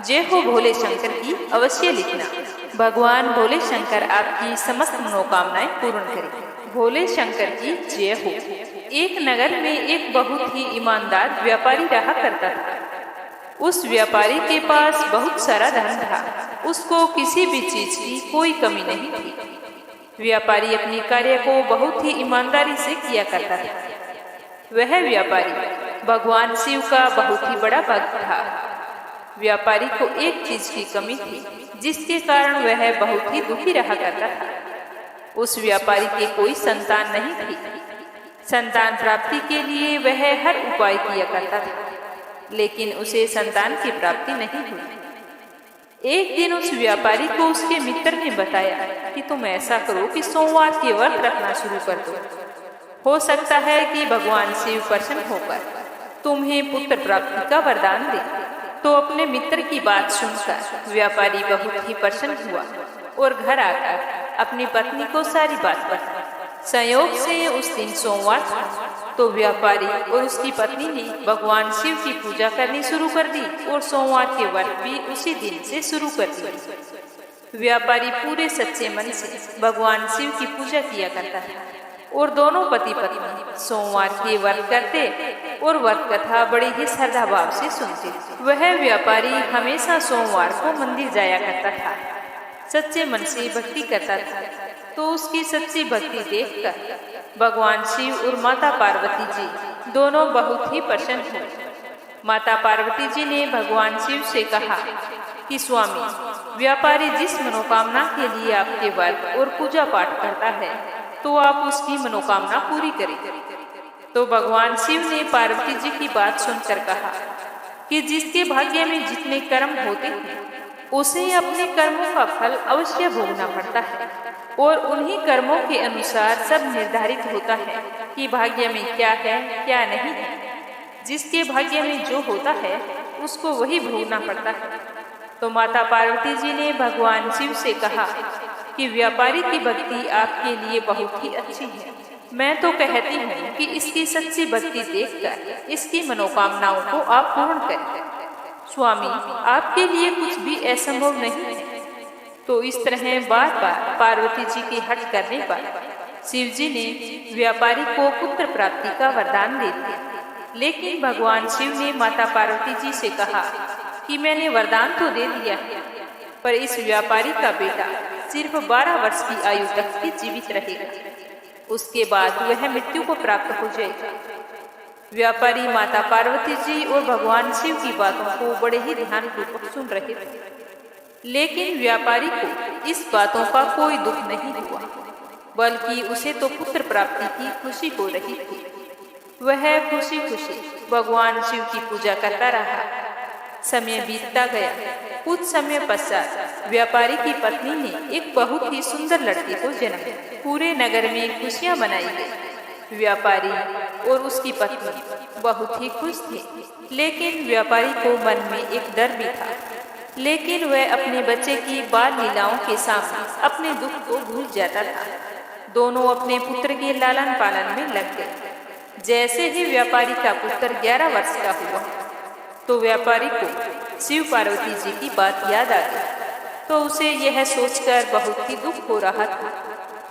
जय हो भोले शंकर की अवश्य लिखना। भगवान भोले शंकर आपकी समस्त मनोकामनाएं पूर्ण करें। भोले शंकर की जय हो। एक नगर में एक बहुत ही ईमानदार व्यापारी रहा करता था। उस व्यापारी के पास बहुत सारा धन था। उसको किसी भी चीज की कोई कमी नहीं थी। व्यापारी अपने कार्य को बहुत ही ईमानदारी से किया करता था। वह व्यापारी भगवान शिव का बहुत ही बड़ा भक्त था। व्यापारी को एक चीज की कमी थी, जिसके कारण वह बहुत ही दुखी रहा करता था। उस व्यापारी के कोई संतान नहीं थी। संतान प्राप्ति के लिए वह हर उपाय किया करता था, लेकिन उसे संतान की प्राप्ति नहीं हुई। एक दिन उस व्यापारी को उसके मित्र ने बताया कि तुम ऐसा करो कि सोमवार के व्रत रखना शुरू कर दो। हो सकता है कि भगवान शिव प्रसन्न होकर तुम्हें पुत्र प्राप्ति का वरदान दे। तो अपने मित्र की बात सुनकर व्यापारी बहुत ही प्रसन्न हुआ और घर आकर अपनी पत्नी को सारी बात बताई। संयोग से उस दिन सोमवार था, तो व्यापारी और उसकी पत्नी ने भगवान शिव की पूजा करनी शुरू कर दी और सोमवार के व्रत भी उसी दिन से शुरू कर दिए। व्यापारी पूरे सच्चे मन से भगवान शिव की पूजा किया करता था और दोनों पति पत्नी सोमवार के व्रत करते और व्रत कथा बड़े ही श्रद्धा भाव से सुनते। वह व्यापारी हमेशा सोमवार को मंदिर जाया करता था, सच्चे मन से भक्ति करता था। तो उसकी सच्ची भक्ति देखकर भगवान शिव और माता पार्वती जी दोनों बहुत ही प्रसन्न हुए। माता पार्वती जी ने भगवान शिव से कहा कि स्वामी, व्यापारी जिस मनोकामना के लिए आपके व्रत और पूजा पाठ करता है, तो आप उसकी मनोकामना पूरी करें। तो भगवान शिव ने पार्वती जी की बात सुनकर कहा कि जिसके भाग्य में जितने कर्म होते हैं, उसे अपने कर्मों का फल अवश्य भोगना पड़ता है और उन्हीं कर्मों के अनुसार सब निर्धारित होता है कि भाग्य में क्या है क्या नहीं है। जिसके भाग्य में जो होता है उसको वही भोगना पड़ता है। तो माता पार्वती जी ने भगवान शिव से कहा कि व्यापारी की भक्ति आपके लिए बहुत ही अच्छी है। मैं तो कहती हूँ कि इसकी सच्ची भक्ति देखकर इसकी मनोकामनाओं को आप पूर्ण करें। स्वामी, आपके लिए कुछ भी असंभव नहीं है। तो इस तरह बार बार पार्वती जी के हट करने पर शिव जी ने व्यापारी को पुत्र प्राप्ति का वरदान दे दिया। लेकिन भगवान शिव ने माता पार्वती जी से कहा कि मैंने वरदान तो दे दिया है, पर इस व्यापारी का बेटा सिर्फ 12 वर्ष की आयु तक ही जीवित रहेगा। उसके बाद वह मृत्यु को प्राप्त हो जाएगा। व्यापारी माता पार्वती जी और भगवान शिव की बातों को बड़े ही ध्यानपूर्वक सुन रहे थे, लेकिन व्यापारी को इस बातों का कोई दुख नहीं हुआ, बल्कि उसे तो पुत्र प्राप्ति की खुशी हो रही थी। वह खुशी खुशी भगवान शिव की पूजा करता रहा। समय बीतता गया। कुछ समय पश्चात व्यापारी की पत्नी ने एक बहुत ही सुंदर लड़की को जन्म दिया। पूरे नगर में खुशियां मनाई गई। व्यापारी और उसकी पत्नी बहुत ही खुश थे, लेकिन व्यापारी को मन में एक डर भी था। लेकिन वह अपने बच्चे की बाल लीलाओं के सामने अपने दुख को भूल जाता था। दोनों अपने पुत्र के लालन पालन में लग गए। जैसे ही व्यापारी का पुत्र 11 वर्ष का हुआ, तो व्यापारी को शिव पार्वती जी की बात याद आ गई। तो उसे यह सोचकर बहुत ही दुख हो रहा था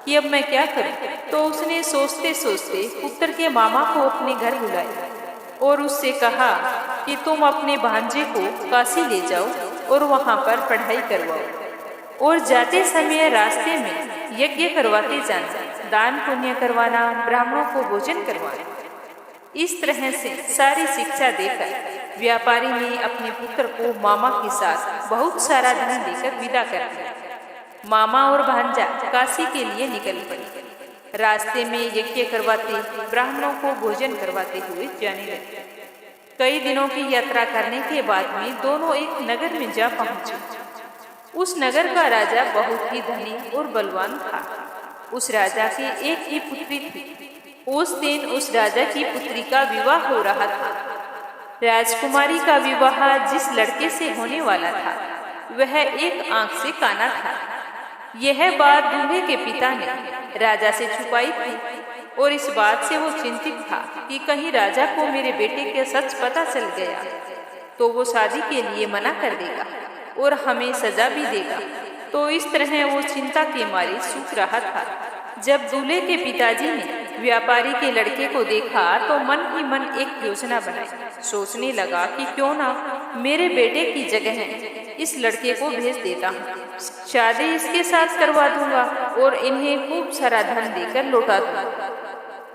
कि अब मैं क्या करूं। तो उसने सोचते सोचते पुत्र के मामा को अपने घर बुलाया और उससे कहा कि तुम अपने भांजे को काशी ले जाओ और वहां पर पढ़ाई करवाओ, और जाते समय रास्ते में यज्ञ करवाते जाना, दान पुण्य करवाना, ब्राह्मणों को भोजन करवाना। इस तरह से सारी शिक्षा देकर व्यापारी ने अपने पुत्र को मामा के साथ बहुत सारा धन देकर विदा कर दिया। मामा और भांजा काशी के लिए निकल पड़े। रास्ते में यज्ञ करवाते, ब्राह्मणों को भोजन करवाते हुए जाने लगे। कई दिनों की यात्रा करने के बाद में दोनों एक नगर में जा पहुंचे। उस नगर का राजा बहुत ही धनी और बलवान था। उस राजा की एक ही पुत्री थी। उस दिन उस राजा की पुत्री का विवाह हो रहा था। राजकुमारी का विवाह जिस लड़के से होने वाला था, वह एक आंख से काना था। यह बात दूल्हे के पिता ने राजा से छुपाई थी और इस बात से वो चिंतित था कि कहीं राजा को मेरे बेटे का सच पता चल गया तो वो शादी के लिए मना कर देगा और हमें सजा भी देगा। तो इस तरह वो चिंता के मारे सूख रहा था। जब दूल्हे के पिताजी ने व्यापारी के लड़के को देखा तो मन ही मन एक योजना बनाई। सोचने लगा कि क्यों ना मेरे बेटे की जगह इस लड़के को भेज देता हूँ, शादी इसके साथ करवा दूंगा और इन्हें खूब सारा धन देकर लौटा दूंगा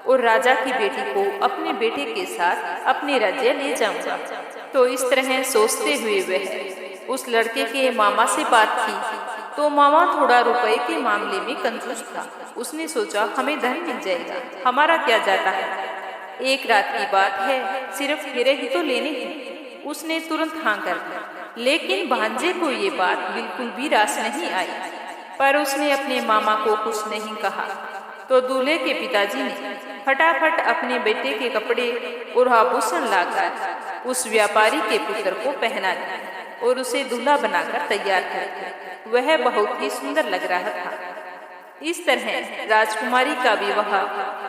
और राजा की बेटी को अपने बेटे के साथ अपने राज्य ले जाऊंगा। तो इस तरह सोचते हुए वह उस लड़के के मामा से बात की। तो मामा थोड़ा रुपए के मामले में कंजूस था। उसने सोचा हमें धन मिल जाएगा, हमारा क्या जाता है, एक रात की बात है, सिर्फ फेरे ही तो लेने हैं। उसने तुरंत हाँ कर दिया। लेकिन भांजे को ये बात बिल्कुल भी रास नहीं आई, पर उसने अपने मामा को कुछ नहीं कहा। तो दूल्हे के पिताजी ने फटाफट अपने बेटे के कपड़े और आभूषण लाकर उस व्यापारी के पुत्र को पहना दिया और उसे दूल्हा बनाकर तैयार कर दिया। वह बहुत ही सुंदर लग रहा था। इस तरह राजकुमारी का विवाह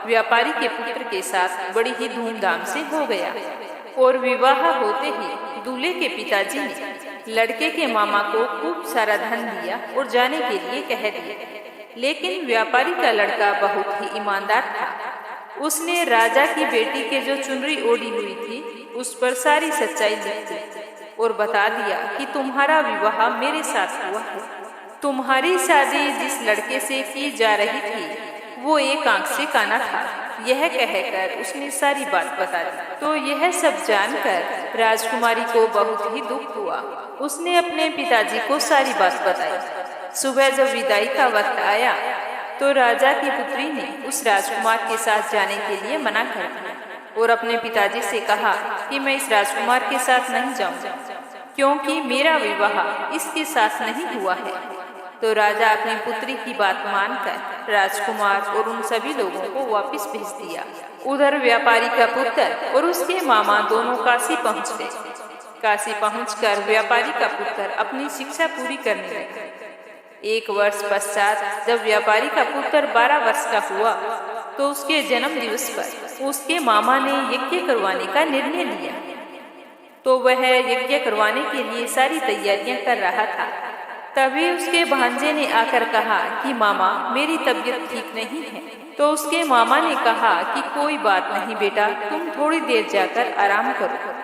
व्यापारी के पुत्र के साथ बड़ी ही धूमधाम से हो गया और विवाह होते ही दूल्हे के पिताजी ने लड़के के मामा को खूब सारा धन दिया और जाने के लिए कह दिया। लेकिन व्यापारी का लड़का बहुत ही ईमानदार था। उसने राजा की बेटी के जो चुनरी ओढ़ी हुई थी उस पर सारी सच्चाई लिख दी और बता दिया कि तुम्हारा विवाह मेरे साथ हुआ है। तुम्हारी शादी जिस लड़के से की जा रही थी वो एक आंख से काना था। यह कहकर उसने सारी बात बता दी। तो यह सब जानकर राजकुमारी को बहुत ही दुख हुआ। उसने अपने पिताजी को सारी बात बताई। सुबह जब विदाई का वक्त आया तो राजा की पुत्री ने उस राजकुमार के साथ जाने के लिए मना कर दिया और अपने पिताजी से कहा कि मैं इस राजकुमार के साथ नहीं जाऊंगा क्योंकि मेरा विवाह इसके साथ नहीं हुआ है। तो राजा अपनी पुत्री की बात मानकर राजकुमार और उन सभी लोगों को वापस भेज दिया। उधर व्यापारी का पुत्र और उसके मामा दोनों काशी पहुंच गए। काशी पहुंचकर व्यापारी का पुत्र अपनी शिक्षा पूरी करने लगा। 1 वर्ष पश्चात जब व्यापारी का पुत्र 12 वर्ष का हुआ तो उसके जन्म दिवस पर उसके मामा ने यज्ञ करवाने का निर्णय लिया। तो वह यज्ञ करवाने के लिए सारी तैयारियां कर रहा था। तभी उसके भांजे ने आकर कहा कि मामा मेरी तबीयत ठीक नहीं है। तो उसके मामा ने कहा कि कोई बात नहीं बेटा, तुम थोड़ी देर जाकर आराम करो।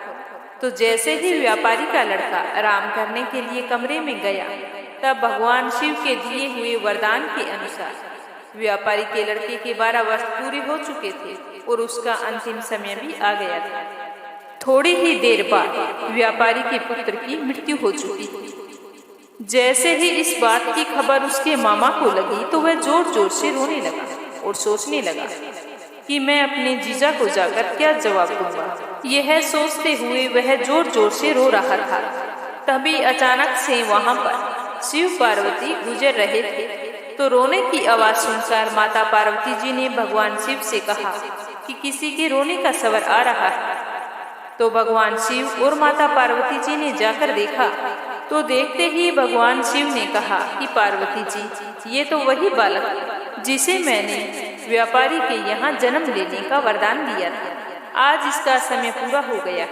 तो जैसे ही व्यापारी का लड़का आराम करने के लिए कमरे में गया तब भगवान शिव के दिए हुए वरदान के अनुसार व्यापारी के लड़के के 12 वर्ष पूरे हो चुके थे और उसका अंतिम समय भी आ गया था। थोड़ी ही देर बाद व्यापारी के पुत्र की मृत्यु हो चुकी थी। जैसे ही इस बात की खबर उसके मामा को लगी तो वह जोर जोर से रोने लगा और सोचने लगा कि मैं अपने जीजा को जाकर क्या जवाब दूंगा। यह सोचते हुए वह जोर जोर से रो रहा था। तभी अचानक से वहां पर शिव पार्वती गुजर रहे थे। तो रोने की आवाज सुनकर माता पार्वती जी ने भगवान शिव से कहा कि किसी के रोने का स्वर आ रहा है। तो भगवान शिव और माता पार्वती जी ने जाकर देखा तो देखते ही भगवान शिव ने कहा कि पार्वती जी, ये तो वही बालक है जिसे मैंने व्यापारी के यहाँ जन्म लेने का वरदान दिया था। आज इसका समय पूरा हो गया,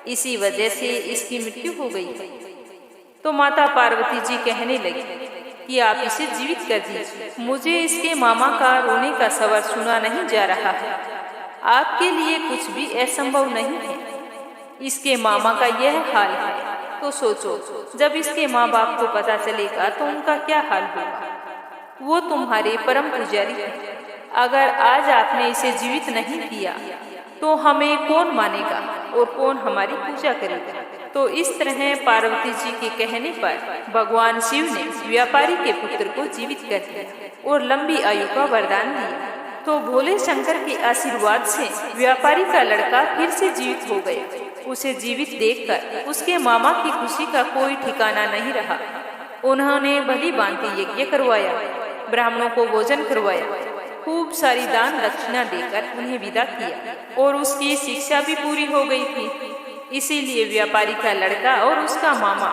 इसी वजह से इसकी मृत्यु हो गई। तो माता पार्वती जी कहने लगी कि आप इसे जीवित कर दीजिए, मुझे इसके मामा का रोने का स्वर सुना नहीं जा रहा है। आपके लिए कुछ भी असंभव नहीं है। इसके मामा का यह हाल है तो सोचो, जब इसके माँ बाप को पता चलेगा तो उनका क्या हाल होगा। वो तुम्हारे परम पुजारी हैं। अगर आज आपने इसे जीवित नहीं किया तो हमें कौन मानेगा और कौन हमारी पूजा करेगा। तो इस तरह पार्वती जी के कहने पर भगवान शिव ने व्यापारी के पुत्र को जीवित कर दिया और लंबी आयु का वरदान दिया। तो भोले शंकर के आशीर्वाद से व्यापारी का लड़का फिर से जीवित हो गया। उसे जीवित देखकर उसके मामा की खुशी का कोई ठिकाना नहीं रहा। उन्होंने भली भांति यज्ञ करवाया, ब्राह्मणों को भोजन करवाया, खूब सारी दान दक्षिणा देकर उन्हें विदा किया और उसकी शिक्षा भी पूरी हो गई थी। इसीलिए व्यापारी का लड़का और उसका मामा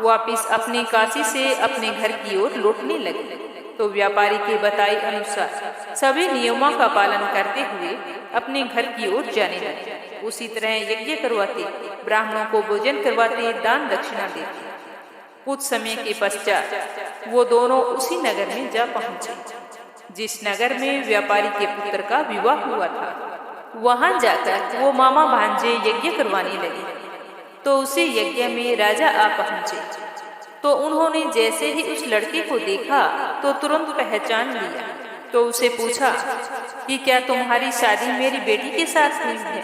वापिस अपने काशी से अपने घर की ओर लौटने लगे। तो व्यापारी के बताए अनुसार सभी नियमों का पालन करते हुए अपने घर की ओर जाने लगे। उसी तरह यज्ञ करवाते, ब्राह्मणों को भोजन करवाते, दान दक्षिणा देते। कुछ समय के पश्चात वो दोनों उसी नगर में जा पहुंचे जिस नगर में व्यापारी के पुत्र का विवाह हुआ था। वहां जाकर वो मामा भांजे यज्ञ करवाने लगे तो उसी यज्ञ में राजा आ पहुंचे। तो उन्होंने जैसे ही उस लड़के को देखा तो तुरंत पहचान लिया। तो उसे पूछा कि क्या तुम्हारी शादी मेरी बेटी के साथ हुई है?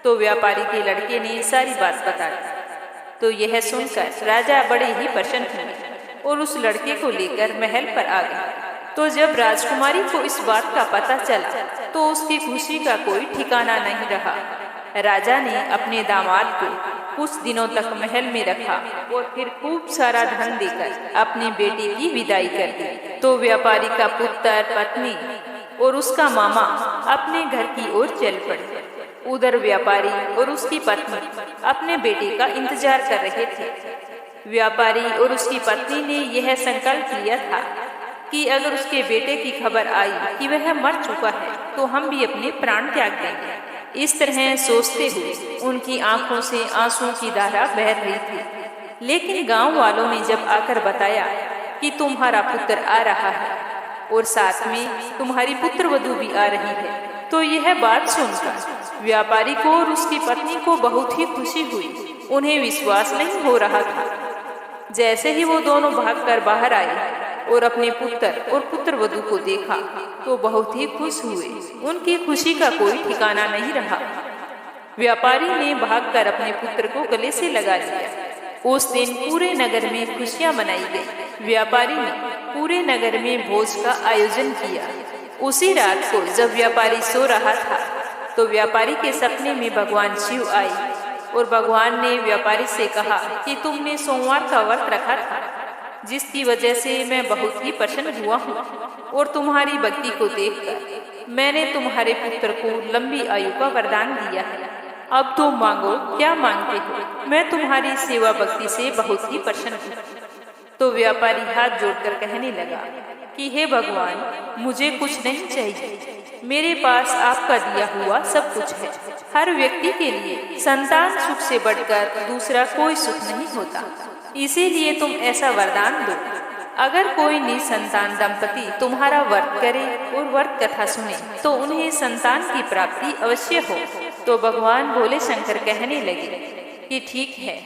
तो व्यापारी के लड़के ने सारी बात बता दी। तो यह सुनकर राजा बड़े ही प्रसन्न हुए और उस लड़के को लेकर महल पर आ गए। तो जब राजकुमारी को इस बात का पता चला तो उसकी खुशी का कोई ठिकाना नहीं रहा। राजा ने अपने दामाद को कुछ दिनों तक महल में रखा और फिर खूब सारा धन देकर अपनी बेटी की विदाई कर दी। तो व्यापारी का पुत्र, पत्नी और उसका मामा अपने घर की ओर चल पड़े। उधर व्यापारी और उसकी पत्नी अपने बेटे का इंतजार कर रहे थे। व्यापारी और उसकी पत्नी ने यह संकल्प लिया था कि अगर उसके बेटे की खबर आई कि वह मर चुका है तो हम भी अपने प्राण त्याग देंगे। इस तरह सोचते हुए उनकी आंखों से आंसुओं की धारा बह रही थी। लेकिन गांव वालों ने जब आकर बताया कि तुम्हारा पुत्र आ रहा है और साथ में तुम्हारी पुत्रवधू भी आ रही है, तो यह बात सुनकर व्यापारी को और उसकी पत्नी को बहुत ही खुशी हुई। उन्हें विश्वास नहीं हो रहा था। जैसे ही वो दोनों भागकर बाहर आए और अपने पुत्र और पुत्रवधू को देखा तो बहुत ही खुश हुए। उनकी खुशी का कोई ठिकाना नहीं रहा। व्यापारी ने भागकर अपने पुत्र को गले से लगा लिया। उस दिन पूरे नगर में खुशियां मनाई गई। व्यापारी ने पूरे नगर में भोज का आयोजन किया। उसी रात को जब व्यापारी सो रहा था तो व्यापारी के सपने में भगवान शिव आए और भगवान ने व्यापारी से कहा कि तुमने सोमवार का व्रत रखा था, जिसकी वजह से मैं बहुत ही प्रसन्न हुआ हूँ और तुम्हारी भक्ति को देखकर मैंने तुम्हारे पुत्र को लंबी आयु का वरदान दिया है। अब तुम मांगो, क्या मांगते हो? मैं तुम्हारी सेवा भक्ति से बहुत ही प्रसन्न हूँ। तो व्यापारी हाथ जोड़कर कहने लगा कि हे भगवान, मुझे कुछ नहीं चाहिए, मेरे पास आपका दिया हुआ सब कुछ है। हर व्यक्ति के लिए संतान सुख से बढ़कर दूसरा कोई सुख नहीं होता, इसीलिए तुम ऐसा वरदान दो। अगर कोई निसंतान दंपति तुम्हारा व्रत करे और व्रत कथा सुने तो उन्हें संतान की प्राप्ति अवश्य हो। तो भगवान भोले शंकर कहने लगे कि ठीक है,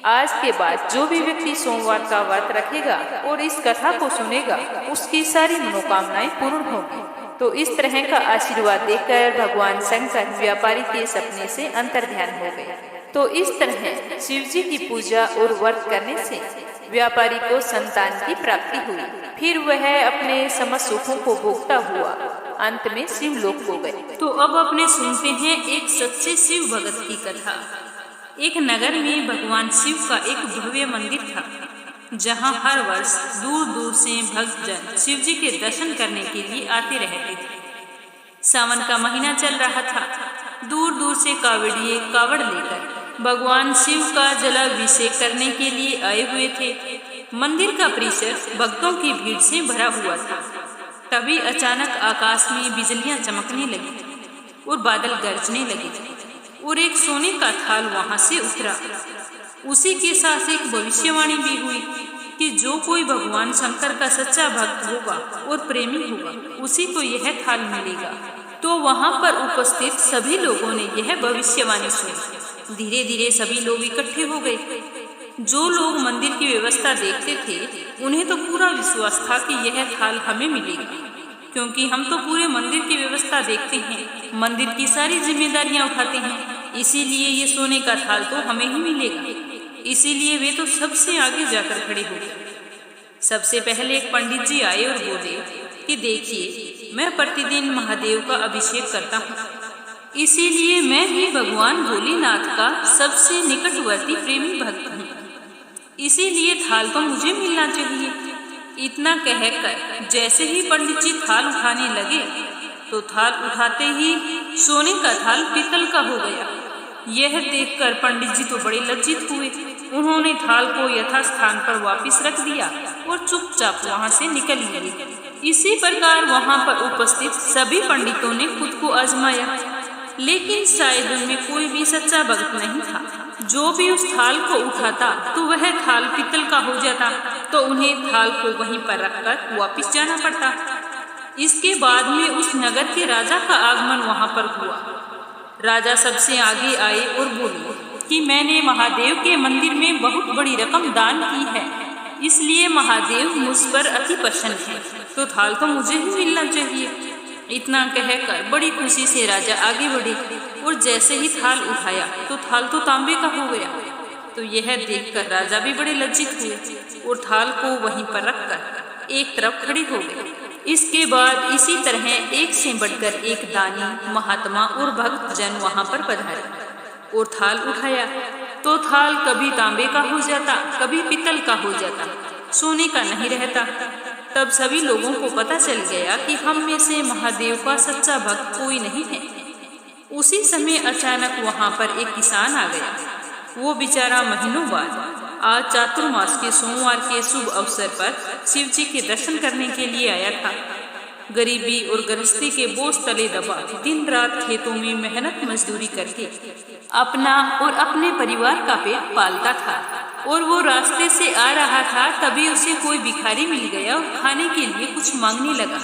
आज के बाद जो भी व्यक्ति सोमवार का व्रत रखेगा और इस कथा को सुनेगा उसकी सारी मनोकामनाएं पूर्ण होगी। तो इस तरह का आशीर्वाद देकर भगवान शंकर व्यापारी के सपने से अंतर्ध्यान हो गए। तो इस तरह शिव जी की पूजा और व्रत करने से व्यापारी को संतान की प्राप्ति हुई। फिर वह अपने समस्त सुखों को भोगता हुआ अंत में शिवलोक हो गए। तो अब अपने सुनते हैं एक सच्चे शिव भगत की कथा। एक नगर में भगवान शिव का एक भव्य मंदिर था, जहां हर वर्ष दूर दूर से भक्तजन शिव जी के दर्शन करने के लिए आते रहते थे। सावन का महीना चल रहा था। दूर दूर से कावड़िए कावड़ लेकर भगवान शिव का जलाभिषेक करने के लिए आए हुए थे। मंदिर का परिसर भक्तों की भीड़ से भरा हुआ था। तभी अचानक आकाश में बिजलियां चमकने लगी और बादल गरजने लगे और एक सोने का थाल वहां से उतरा। उसी के साथ एक भविष्यवाणी भी हुई कि जो कोई भगवान शंकर का सच्चा भक्त होगा और प्रेमी होगा उसी को यह थाल मिलेगा। तो वहां पर उपस्थित सभी लोगों ने यह भविष्यवाणी सुनी। धीरे धीरे सभी लोग इकट्ठे हो गए। जो लोग मंदिर की व्यवस्था देखते थे उन्हें तो पूरा विश्वास था कि यह थाल हमें मिलेगा, क्योंकि हम तो पूरे मंदिर की व्यवस्था देखते हैं, मंदिर की सारी जिम्मेदारियां उठाते हैं, इसीलिए ये सोने का थाल तो हमें ही मिलेगा। इसीलिए वे तो सबसे आगे जाकर खड़े हो गए। सबसे पहले एक पंडित जी आए और बोले कि देखिए, मैं प्रतिदिन महादेव का अभिषेक करता हूँ, इसीलिए मैं ही भगवान भोलेनाथ का सबसे निकटवर्ती प्रेमी भक्त हूँ, इसीलिए थाल तो मुझे मिलना चाहिए। इतना कहकर जैसे ही पंडित जी थाल उठाने लगे तो थाल उठाते ही सोने का थाल पीतल का हो गया। यह देखकर पंडित जी तो बड़े लज्जित हुए उन्होंने थाल को यथास्थान पर वापस रख दिया और चुपचाप वहां से निकल लिए। इसी प्रकार वहां पर उपस्थित सभी पंडितों ने खुद को आजमाया, लेकिन शायद उनमें कोई भी सच्चा भक्त नहीं था। जो भी उस थाल को उठाता तो वह थाल पीतल का हो जाता, तो उन्हें थाल को वहीं पर रखकर वापस जाना पड़ता। इसके बाद में उस नगर के राजा का आगमन वहां पर हुआ। राजा सबसे आगे आए और बोले कि मैंने महादेव के मंदिर में बहुत बड़ी रकम दान की है, इसलिए महादेव मुझ पर अति प्रसन्न है, तो थाल तो मुझे ही मिलना चाहिए। इतना कहकर बड़ी खुशी से राजा आगे बढ़े और जैसे ही थाल उठाया तो थाल तो तांबे का हो गया। तो यह देखकर राजा भी बड़े लज्जित हुए और थाल को वहीं पर रखकर एक तरफ खड़े हो गए। इसके बाद इसी तरह एक से बढ़कर एक दानी, महात्मा और भक्त जन वहां पर पधारे और थाल उठाया तो थाल कभी तांबे का हो जाता, कभी पीतल का हो जाता, सोने का नहीं रहता। तब सभी लोगों को पता चल गया कि हम में से महादेव का सच्चा भक्त कोई नहीं है। उसी समय अचानक वहां पर एक किसान आ गया। वो बेचारा महीनों बाद आज चातुर्मास के सोमवार के शुभ अवसर पर शिव जी के दर्शन करने के लिए आया था। गरीबी और गृहस्थी के बोझ तले दबा दिन रात खेतों में मेहनत मजदूरी करके अपना और अपने परिवार का पेट पालता था। और वो रास्ते से आ रहा था, तभी उसे कोई भिखारी मिल गया और खाने के लिए कुछ मांगने लगा।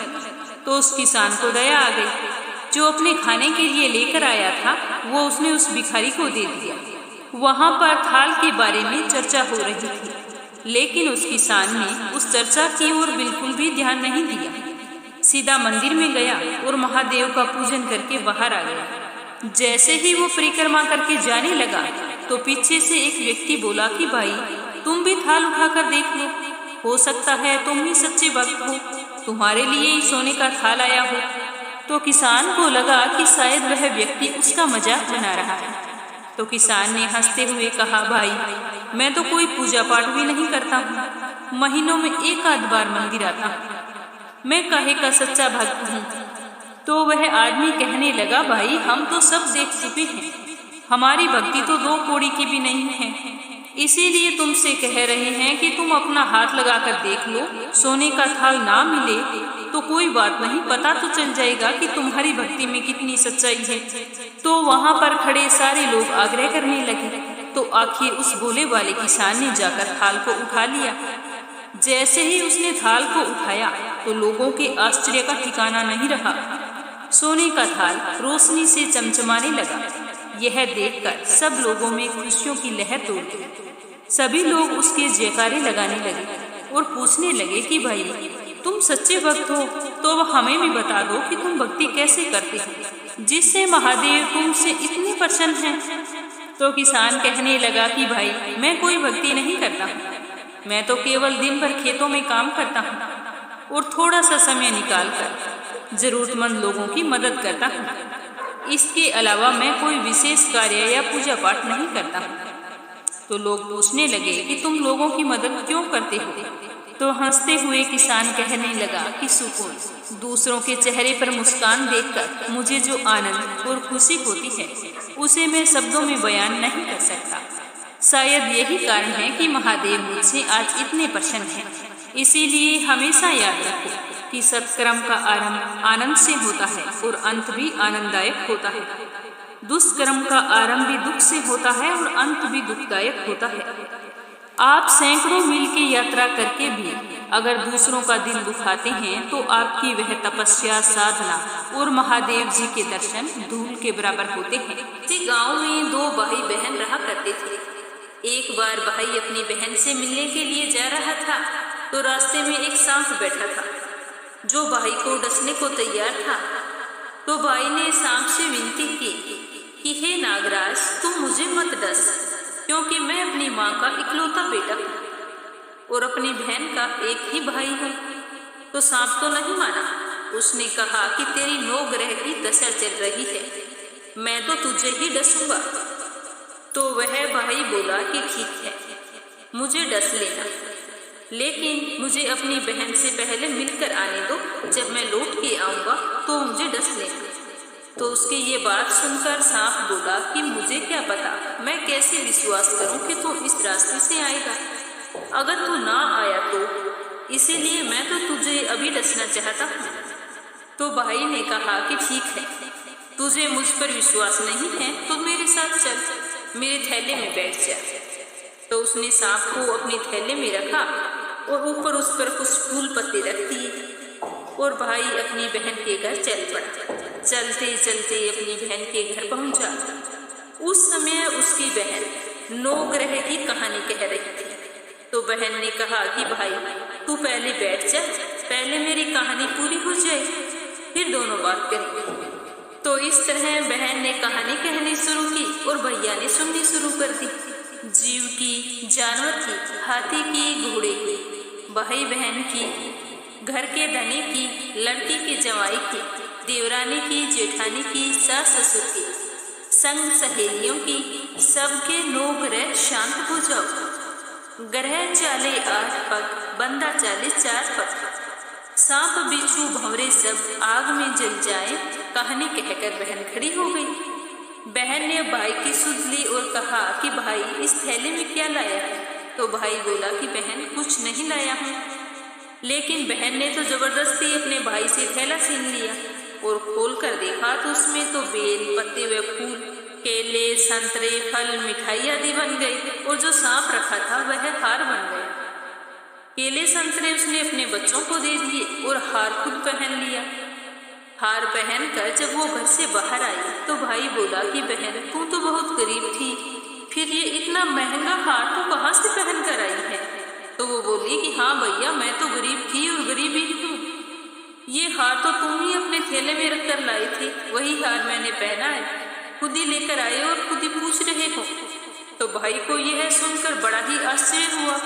तो उस किसान को दया आ गई। जो अपने खाने के लिए लेकर आया था वो उसने उस भिखारी को दे दिया। वहां पर थाल के बारे में चर्चा हो रही थी, लेकिन उस किसान ने उस चर्चा की ओर बिल्कुल भी ध्यान नहीं दिया। सीधा मंदिर में गया और महादेव का पूजन करके बाहर आ गया। जैसे ही वो परिक्रमा करके जाने लगा तो पीछे से एक व्यक्ति बोला कि भाई तुम भी थाल उठाकर देख लो, हो सकता है तुम ही सच्चे भक्त हो, तुम्हारे लिए ही सोने का थाल आया हो। तो किसान को लगा कि शायद वह व्यक्ति उसका मजाक बना रहा है। तो किसान ने हंसते हुए कहा, भाई मैं तो कोई पूजा पाठ भी नहीं करता हूँ, महीनों में एक आध बार मंदिर आता हूँ, मैं काहे का सच्चा भक्त हूँ। तो वह आदमी कहने लगा, भाई हम तो सब देख चुके हैं, हमारी भक्ति तो 2 कौड़ी की भी नहीं है, इसीलिए तुमसे कह रहे हैं कि तुम अपना हाथ लगाकर देख लो। सोने का थाल ना मिले तो कोई बात नहीं, पता तो चल जाएगा कि तुम्हारी भक्ति में कितनी सच्चाई है। तो वहां पर खड़े सारे लोग आग्रह करने लगे। तो आखिर उस भोले वाले किसान ने जाकर थाल को उठा लिया। जैसे ही उसने थाल को उठाया तो लोगों के आश्चर्य का ठिकाना नहीं रहा। सोने का थाल रोशनी से चमचमाने लगा। यह देखकर सब लोगों में खुशियों की लहर दौड़ गई। सभी लोग उसके जयकारे लगाने लगे और पूछने लगे कि भाई तुम सच्चे भक्त हो तो हमें भी बता दो कि तुम भक्ति कैसे करते हो, जिससे महादेव तुमसे इतने प्रसन्न हैं। तो किसान कहने लगा कि भाई मैं कोई भक्ति नहीं करता हूँ, मैं तो केवल दिन भर खेतों में काम करता हूँ और थोड़ा सा समय निकालकर जरूरतमंद लोगों की मदद करता हूँ। इसके अलावा मैं कोई विशेष कार्य या पूजा पाठ नहीं करता हूँ। तो लोग पूछने लगे कि तुम लोगों की मदद क्यों करते हो? तो हंसते हुए किसान कहने लगा कि सुकून, दूसरों के चेहरे पर मुस्कान देखकर मुझे जो आनंद और खुशी होती है उसे मैं शब्दों में बयान नहीं कर सकता। शायद यही कारण है कि महादेव मुझसे आज इतने प्रसन्न हैं। इसीलिए हमेशा याद रखो कि सत्कर्म का आरंभ आनंद से होता है और अंत भी आनंददायक होता है। दुष्कर्म का आरंभ भी दुख से होता है और अंत भी दुखदायक होता है। आप सैकड़ों मील की यात्रा करके भी अगर दूसरों का दिल दुखाते हैं तो आपकी वह तपस्या, साधना और महादेव जी के दर्शन धूल के बराबर होते हैं। इसी गांव में 2 भाई बहन रहा करते थे। एक बार भाई अपनी बहन से मिलने के लिए जा रहा था तो रास्ते में एक सांप बैठा था जो भाई को डसने को तैयार था। तो भाई ने सांप से विनती की कि हे नागराज तुम मुझे मत डस, क्योंकि मैं अपनी माँ का इकलौता बेटा हूँ और अपनी बहन का एक ही भाई हूँ। तो सांप तो नहीं माना। उसने कहा कि तेरी 9 ग्रह की दशा चल रही है, मैं तो तुझे ही डसूंगा। तो वह भाई बोला कि ठीक है, मुझे डस लेना, लेकिन मुझे अपनी बहन से पहले मिलकर आने दो। जब मैं लौट के आऊँगा तो मुझे डस लेना। तो उसकी ये बात सुनकर सांप बोला कि मुझे क्या पता, मैं कैसे विश्वास करूं कि तू इस रास्ते से आएगा। अगर तू ना आया तो इसीलिए मैं तो तुझे अभी डसना चाहता हूँ। तो भाई ने कहा कि ठीक है, तुझे मुझ पर विश्वास नहीं है तो मेरे साथ चल, मेरे थैले में बैठ जा। तो उसने सांप को अपने थैले में रखा और ऊपर उस पर कुछ फूल पत्ते रख दिए और भाई अपनी बहन के घर चल पड़ा। चलते चलते अपनी बहन के घर पहुंचा। उस समय उसकी बहन 9 ग्रह की कहानी कह रही थी। तो बहन ने कहा कि भाई तू पहले बैठ जा, पहले मेरी कहानी पूरी हो जाए, फिर दोनों बात करेंगे। तो इस तरह बहन ने कहानी कहनी शुरू की और भैया ने सुननी शुरू कर दी। जीव की, जानवर की, हाथी की, घोड़े की, भाई बहन की, घर के धनी की, लड़की के जवाई की, देवरानी की, जेठानी की, सास ससुर की, संग सहेलियों की, सबके 9 ग्रह शांत हो जाओ। ग्रह चाले 8 पग, बंदा चाले 4 पग, सांप बिच्छू भंवरे सब आग में जल जाए। कहानी कहकर बहन खड़ी हो गई। बहन ने भाई की सुध ली और कहा कि भाई इस थैले में क्या लाया है। तो भाई बोला कि बहन कुछ नहीं लाया हूँ। लेकिन बहन ने तो जबरदस्ती अपने भाई से थैला छीन लिया और खोल कर देखा तो उसमें तो बेल, पत्ते व फूल, केले, संतरे, फल, मिठाई आदि बन गई और जो सांप रखा था वह हार बन गया। केले संतरे उसने अपने बच्चों को दे दिए और हार खुद पहन लिया। हार पहनकर जब वो घर से बाहर आई तो भाई बोला कि बहन तू तो बहुत गरीब थी, फिर ये इतना महंगा हार तू कहाँ से पहन कर आई है। तो वो बोली कि हाँ भैया, मैं तो गरीब थी और गरीब ही हूँ। ये हार तो तुम ही अपने थैले में रख कर लाई थी, वही हार मैंने पहना है, खुद ही लेकर आए और खुद ही पूछ रहे हो। तो भाई को यह सुनकर बड़ा ही आश्चर्य हुआ।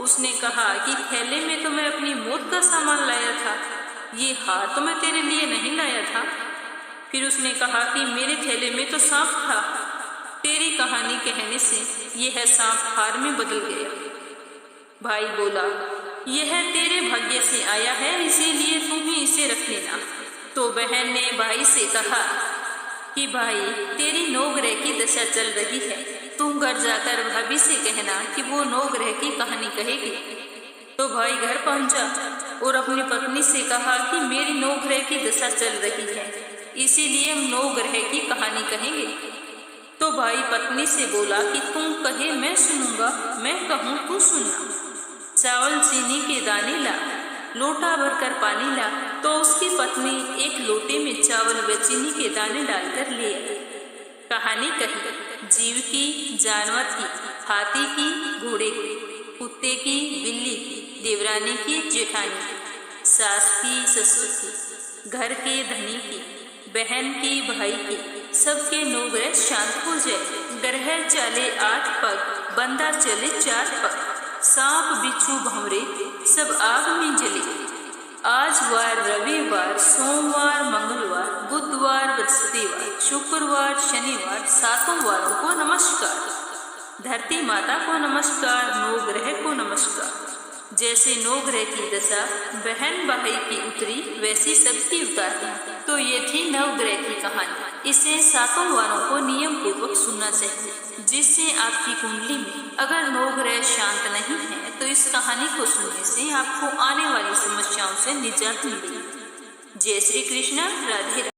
उसने कहा कि थैले में तो मैं अपनी मौत का सामान लाया था, ये हार तो मैं तेरे लिए नहीं लाया था। फिर उसने कहा कि मेरे थैले में तो सांप था, तेरी कहानी कहने से यह सांप हार में बदल गया। भाई बोला यह तेरे भाग्य से आया है, इसीलिए तुम ही इसे रख लेना। तो बहन ने भाई से कहा कि भाई तेरी 9 ग्रह की दशा चल रही है, तुम घर जाकर भाभी से कहना कि वो 9 ग्रह की कहानी कहेगी। तो भाई घर पहुंचा और अपनी पत्नी से कहा कि मेरी 9 ग्रह की दशा चल रही है, इसीलिए हम 9 ग्रह की कहानी कहेंगे। तो भाई पत्नी से बोला कि तुम कहे मैं सुनूंगा, मैं कहूँ तू सुनना। चावल चीनी के दाने ला, लोटा भरकर पानी ला। तो उसकी पत्नी एक लोटे में चावल व चीनी के दाने डालकर ले आई। कहानी कही जीव की, जानवर की, हाथी की, घोड़े की, कुत्ते की, बिल्ली की, देवरानी की, जेठानी की, सास की, ससुर की, घर के धनी की, बहन की, भाई की, सबके 9 ग्रह शांत हो जाए। ग्रह चले 8 पग, बंदा चले 4 पग, सांप बिच्छू भंवरे सब आग में जले। आज वार रविवार, सोमवार, मंगलवार, बुधवार, बृहस्पतिवार, शुक्रवार, शनिवार, 7 वारों को नमस्कार। धरती माता को नमस्कार, 9 ग्रह को नमस्कार। जैसे 9 ग्रह की दशा बहन भाई की उतरी, वैसी सबकी उतारी। तो ये थी 9 ग्रह की कहानी। इसे 7 वारों को नियम पूर्वक सुनना चाहिए, जिससे आपकी कुंडली में अगर 9 ग्रह शांत नहीं है तो इस कहानी को सुनने से आपको आने वाली समस्याओं से निजात मिलेगी। जय श्री कृष्ण, राधे राधे।